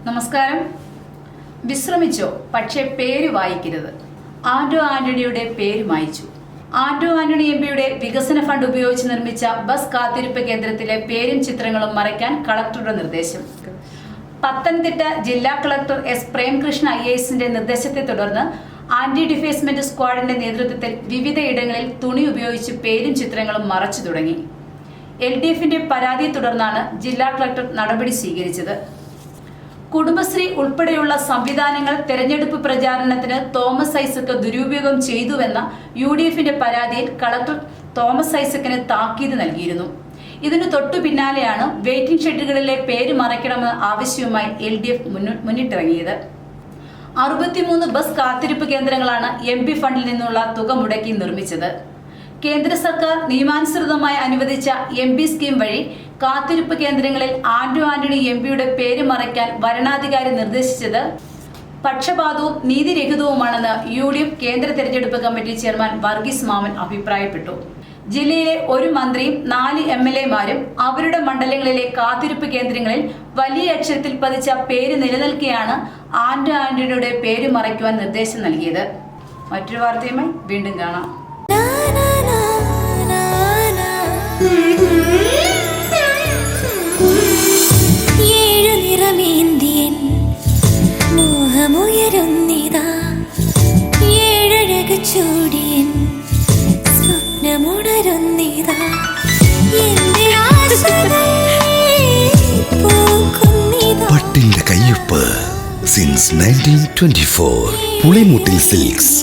നമസ്കാരം. വിശ്രമിച്ചോ, പക്ഷേ പേര് വായിക്കരുത്. ആന്റോ ആന്റണിയുടെ പേര് മായിച്ചു. ആന്റോ ആന്റണി എംപിയുടെ വികസന ഫണ്ട് ഉപയോഗിച്ച് നിർമ്മിച്ച ബസ് കാത്തിരിപ്പ് കേന്ദ്രത്തിലെ പേരും ചിത്രങ്ങളും മറയ്ക്കാൻ കളക്ടറുടെ നിർദ്ദേശം. പത്തനംതിട്ട ജില്ലാ കളക്ടർ എസ് പ്രേംകൃഷ്ണ IASന്റെ നിർദ്ദേശത്തെ തുടർന്ന് ആന്റി ഡിഫേസ്മെന്റ് സ്ക്വാഡിന്റെ നേതൃത്വത്തിൽ വിവിധ ഇടങ്ങളിൽ തുണി ഉപയോഗിച്ച് പേരും ചിത്രങ്ങളും മറച്ചു തുടങ്ങി. LDFന്റെ പരാതിയെ തുടർന്നാണ് ജില്ലാ കളക്ടർ നടപടി സ്വീകരിച്ചത്. കുടുംബശ്രീ ഉൾപ്പെടെയുള്ള സംവിധാനങ്ങൾ തെരഞ്ഞെടുപ്പ് പ്രചാരണത്തിന് തോമസ് ഐസക് ദുരുപയോഗം ചെയ്തുവെന്ന UDFന്റെ പരാതിയിൽ കളക്ടർ തോമസ് ഐസക്കിന് താക്കീത് നൽകിയിരുന്നു. ഇതിനു തൊട്ടു പിന്നാലെയാണ് വെയിറ്റിംഗ് ഷെഡുകളിലെ പേര് മറയ്ക്കണമെന്ന ആവശ്യവുമായി LDF മുന്നിട്ടിറങ്ങിയത്. 63 ബസ് കാത്തിരിപ്പ് കേന്ദ്രങ്ങളാണ് MP ഫണ്ടിൽ നിന്നുള്ള തുക മുടക്കി നിർമ്മിച്ചത്. കേന്ദ്ര സർക്കാർ നിയമാനുസൃതമായി അനുവദിച്ച MP സ്കീം വഴി കാത്തിരിപ്പ് കേന്ദ്രങ്ങളിൽ ആന്റോ ആന്റണി MPയുടെ പേര് മറയ്ക്കാൻ വരണാധികാരി നിർദ്ദേശിച്ചത് പക്ഷപാതവും നീതിരഹിതവുമാണെന്ന് UDF കേന്ദ്ര തെരഞ്ഞെടുപ്പ് കമ്മിറ്റി ചെയർമാൻ വർഗീസ് മാമൻ അഭിപ്രായപ്പെട്ടു. ജില്ലയിലെ ഒരു മന്ത്രിയും 4 MLAമാരും അവരുടെ മണ്ഡലങ്ങളിലെ കാത്തിരിപ്പ് കേന്ദ്രങ്ങളിൽ വലിയ അക്ഷരത്തിൽ പതിച്ച പേര് നിലനിൽക്കെയാണ് ആന്റോ ആന്റണിയുടെ പേര് മറയ്ക്കുവാൻ നിർദ്ദേശം നൽകിയത്. മറ്റൊരു വാർത്തയുമായി വീണ്ടും കാണാം. പട്ടിന്റെ കയ്യൊപ്പ് സിൻസ് 1924 പുളിമുട്ടിൽ സിൽക്സ്.